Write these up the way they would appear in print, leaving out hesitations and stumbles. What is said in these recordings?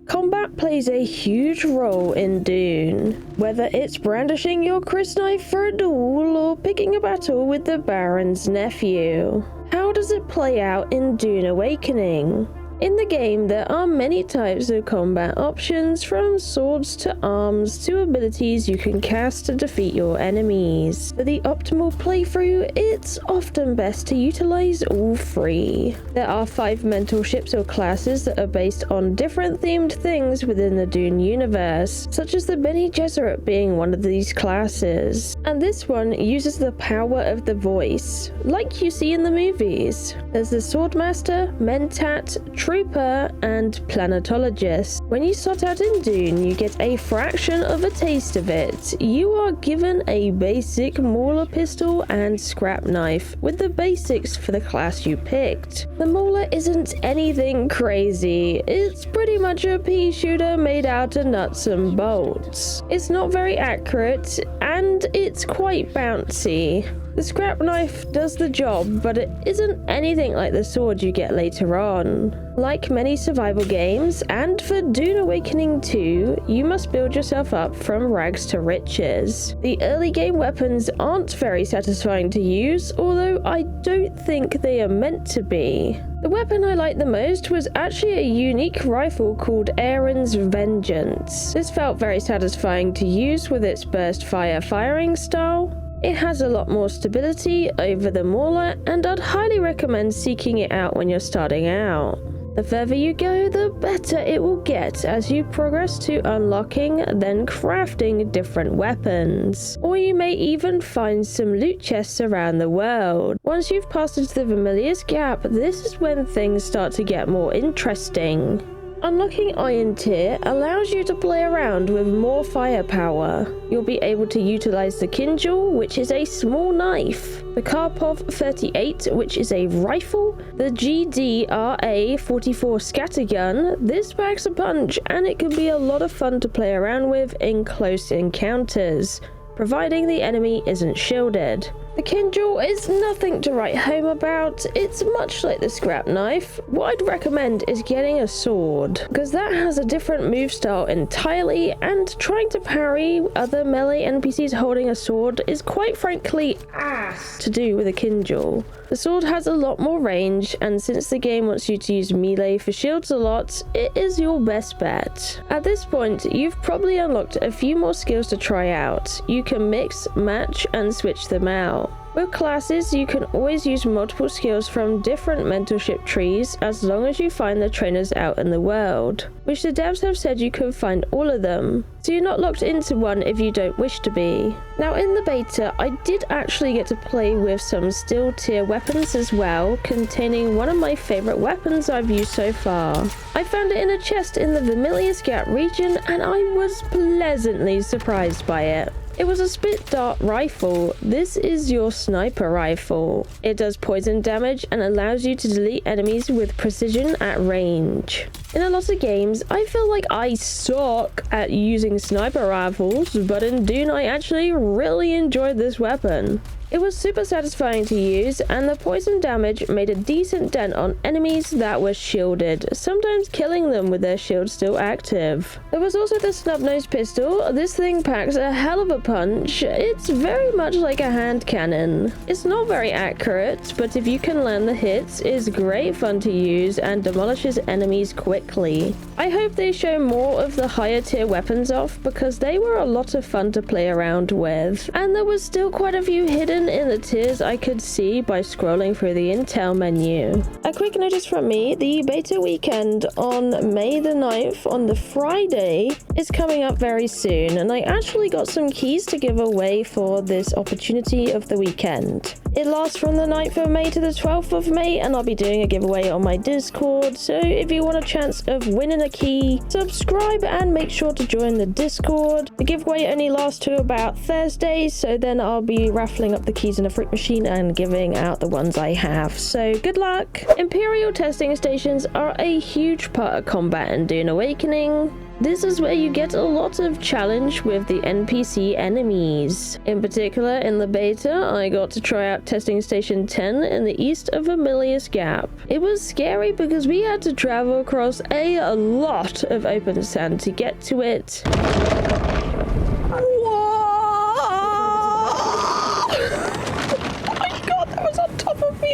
Combat plays a huge role in Dune, whether it's brandishing your crysknife for a duel or picking a battle with the Baron's nephew. How does it play out in Dune Awakening? In the game, there are many types of combat options, from swords to arms to abilities you can cast to defeat your enemies. For the optimal playthrough, it's often best to utilize all three. There are 5 mental ships or classes that are based on different themed things within the Dune universe, such as the Bene Gesserit being one of these classes. And this one uses the power of the voice, like you see in the movies. There's the Swordmaster, Mentat, Trooper, and Planetologist. When you start out in Dune, you get a fraction of a taste of it. You are given a basic Mauler pistol and scrap knife, with the basics for the class you picked. The Mauler isn't anything crazy. It's pretty much a pea shooter made out of nuts and bolts. It's not very accurate, and it's quite bouncy. The scrap knife does the job, but it isn't anything like the sword you get later on. Like many survival games, and for Dune Awakening 2, you must build yourself up from rags to riches. The early game weapons aren't very satisfying to use, although I don't think they are meant to be. The weapon I liked the most was actually a unique rifle called Aaron's Vengeance. This felt very satisfying to use with its burst fire firing style. It has a lot more stability over the Mauler, and I'd highly recommend seeking it out when you're starting out. The further you go, the better it will get as you progress to unlocking, then crafting different weapons. Or you may even find some loot chests around the world. Once you've passed into the Vermilius Gap, this is when things start to get more interesting. Unlocking Iron Tier allows you to play around with more firepower. You'll be able to utilize the Kinjal, which is a small knife, the Karpov 38, which is a rifle, the GDRA 44 scattergun. This packs a punch, and it can be a lot of fun to play around with in close encounters, providing the enemy isn't shielded. The Kinjal is nothing to write home about. It's much like the scrap knife. What I'd recommend is getting a sword, because that has a different move style entirely, and trying to parry other melee NPCs holding a sword is quite frankly ass to do with a Kinjal. The sword has a lot more range, and since the game wants you to use melee for shields a lot, it is your best bet. At this point, you've probably unlocked a few more skills to try out. You can mix, match, and switch them out. With classes, you can always use multiple skills from different mentorship trees as long as you find the trainers out in the world, which the devs have said you can find all of them, so you're not locked into one if you don't wish to be. Now in the beta, I did actually get to play with some steel tier weapons as well, containing one of my favourite weapons I've used so far. I found it in a chest in the Vermilius Gap region, and I was pleasantly surprised by it. It was a Spitdart rifle. This is your sniper rifle. It does poison damage and allows you to delete enemies with precision at range. In a lot of games, I feel like I suck at using sniper rifles, but in Dune I actually really enjoyed this weapon. It was super satisfying to use, and the poison damage made a decent dent on enemies that were shielded, sometimes killing them with their shield still active. There was also the snubnose pistol. This thing packs a hell of a punch. It's very much like a hand cannon. It's not very accurate, but if you can land the hits, it's great fun to use and demolishes enemies quickly. I hope they show more of the higher tier weapons off, because they were a lot of fun to play around with, and there was still quite a few hidden in the tiers I could see by scrolling through the intel menu. A quick notice from me, the beta weekend on May the 9th on the Friday is coming up very soon, and I actually got some keys to give away for this opportunity of the weekend. It lasts from the 9th of May to the 12th of May, and I'll be doing a giveaway on my Discord, so if you want a chance of winning a key, subscribe and make sure to join the Discord. The giveaway only lasts to about Thursday, so then I'll be raffling up the keys in a fruit machine and giving out the ones I have, so good luck. Imperial testing stations are a huge part of combat in Dune Awakening. This is where you get a lot of challenge with the NPC enemies. In particular, in the beta, I got to try out testing station 10 in the east of Amelius Gap. It was scary because we had to travel across a lot of open sand to get to it.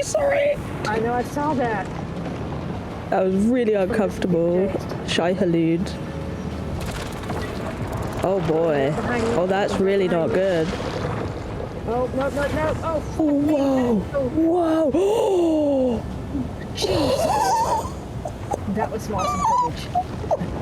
Sorry. I know, I saw that. That was really uncomfortable. Shy halud. Oh boy. Oh, that's really not good. Oh, no. Oh, whoa. Whoa. Jesus. That was some awesome footage.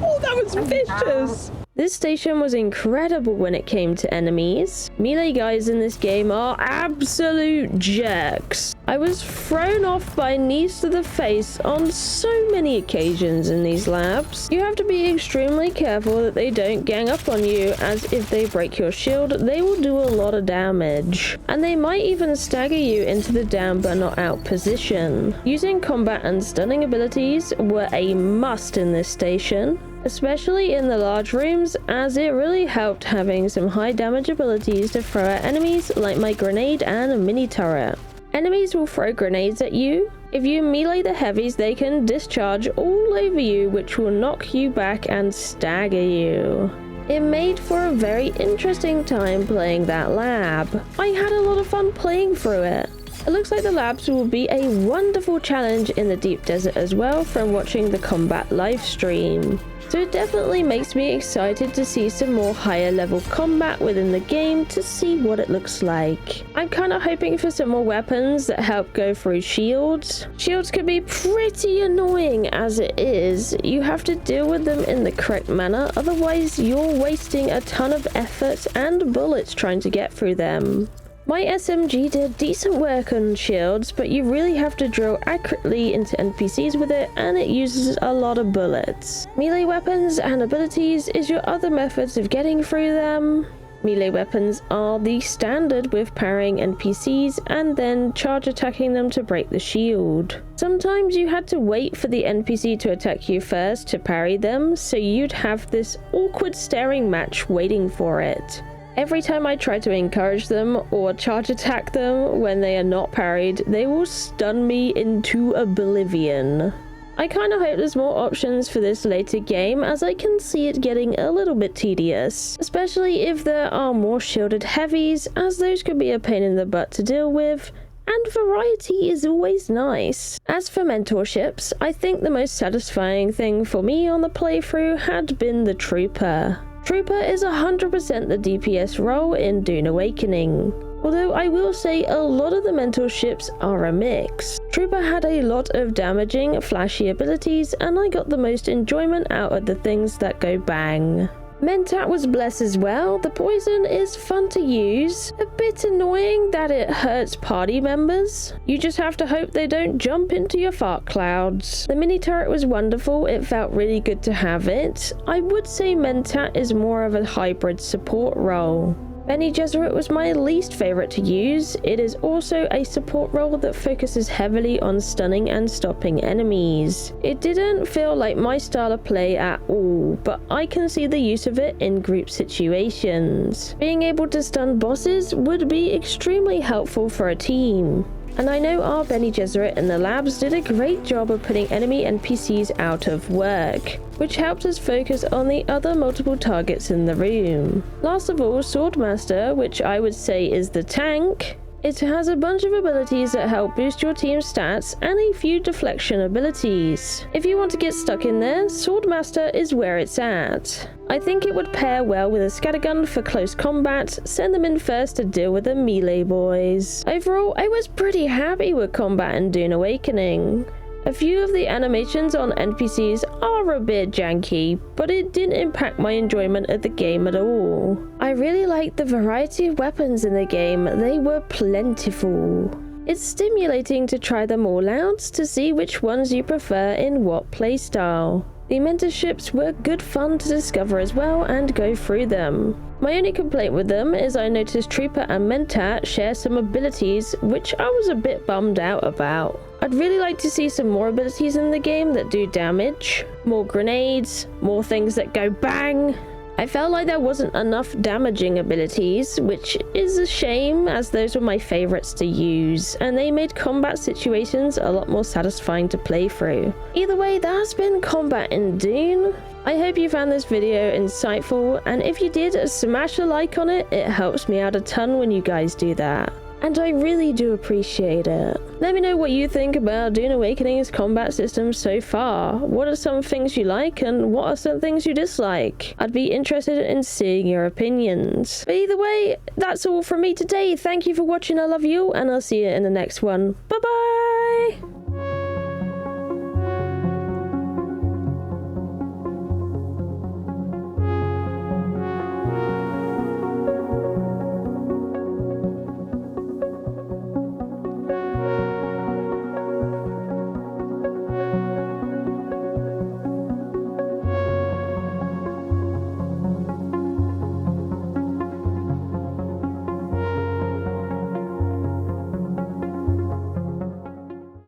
Oh, that was vicious. This station was incredible when it came to enemies. Melee guys in this game are absolute jerks. I was thrown off by knees to the face on so many occasions in these labs. You have to be extremely careful that they don't gang up on you, as if they break your shield, they will do a lot of damage. And they might even stagger you into the down but not out position. Using combat and stunning abilities were a must in this station, especially in the large rooms, as it really helped having some high damage abilities to throw at enemies like my grenade and mini turret. Enemies will throw grenades at you. If you melee the heavies, they can discharge all over you, which will knock you back and stagger you. It made for a very interesting time playing that lab. I had a lot of fun playing through it. It looks like the labs will be a wonderful challenge in the deep desert as well from watching the combat livestream. So it definitely makes me excited to see some more higher level combat within the game to see what it looks like. I'm kind of hoping for some more weapons that help go through shields. Shields can be pretty annoying as it is. You have to deal with them in the correct manner, otherwise you're wasting a ton of effort and bullets trying to get through them. My SMG did decent work on shields, but you really have to drill accurately into NPCs with it, and it uses a lot of bullets. Melee weapons and abilities is your other methods of getting through them. Melee weapons are the standard with parrying NPCs and then charge attacking them to break the shield. Sometimes you had to wait for the NPC to attack you first to parry them, so you'd have this awkward staring match waiting for it. Every time I try to encourage them or charge attack them when they are not parried, they will stun me into oblivion. I kinda hope there's more options for this later game, as I can see it getting a little bit tedious, especially if there are more shielded heavies, as those could be a pain in the butt to deal with, and variety is always nice. As for mentorships, I think the most satisfying thing for me on the playthrough had been the Trooper. Trooper is 100% the DPS role in Dune Awakening. Although I will say a lot of the mentorships are a mix. Trooper had a lot of damaging, flashy abilities, and I got the most enjoyment out of the things that go bang. Mentat was blessed as well. The poison is fun to use, a bit annoying that it hurts party members. You just have to hope they don't jump into your fart clouds. The mini turret was wonderful, it felt really good to have it. I would say Mentat is more of a hybrid support role. Bene Gesserit was my least favourite to use. It is also a support role that focuses heavily on stunning and stopping enemies. It didn't feel like my style of play at all, but I can see the use of it in group situations. Being able to stun bosses would be extremely helpful for a team. And I know our Bene Gesserit in the labs did a great job of putting enemy NPCs out of work, which helped us focus on the other multiple targets in the room. Last of all, Swordmaster, which I would say is the tank. It has a bunch of abilities that help boost your team's stats and a few deflection abilities. If you want to get stuck in there, Swordmaster is where it's at. I think it would pair well with a scattergun for close combat. Send them in first to deal with the melee boys. Overall, I was pretty happy with combat in Dune Awakening. A few of the animations on NPCs are a bit janky, but it didn't impact my enjoyment of the game at all. I really liked the variety of weapons in the game, they were plentiful. It's stimulating to try them all out to see which ones you prefer in what playstyle. The mentorships were good fun to discover as well and go through them. My only complaint with them is I noticed Trooper and Mentat share some abilities which I was a bit bummed out about. I'd really like to see some more abilities in the game that do damage, more grenades, more things that go bang. I felt like there wasn't enough damaging abilities, which is a shame as those were my favorites to use, and they made combat situations a lot more satisfying to play through. Either way, that has been combat in Dune. I hope you found this video insightful, and if you did, smash a like on it. It helps me out a ton when you guys do that. And I really do appreciate it. Let me know what you think about Dune Awakening's combat system so far. What are some things you like and what are some things you dislike? I'd be interested in seeing your opinions. But either way, that's all from me today. Thank you for watching, I love you, and I'll see you in the next one. Bye bye!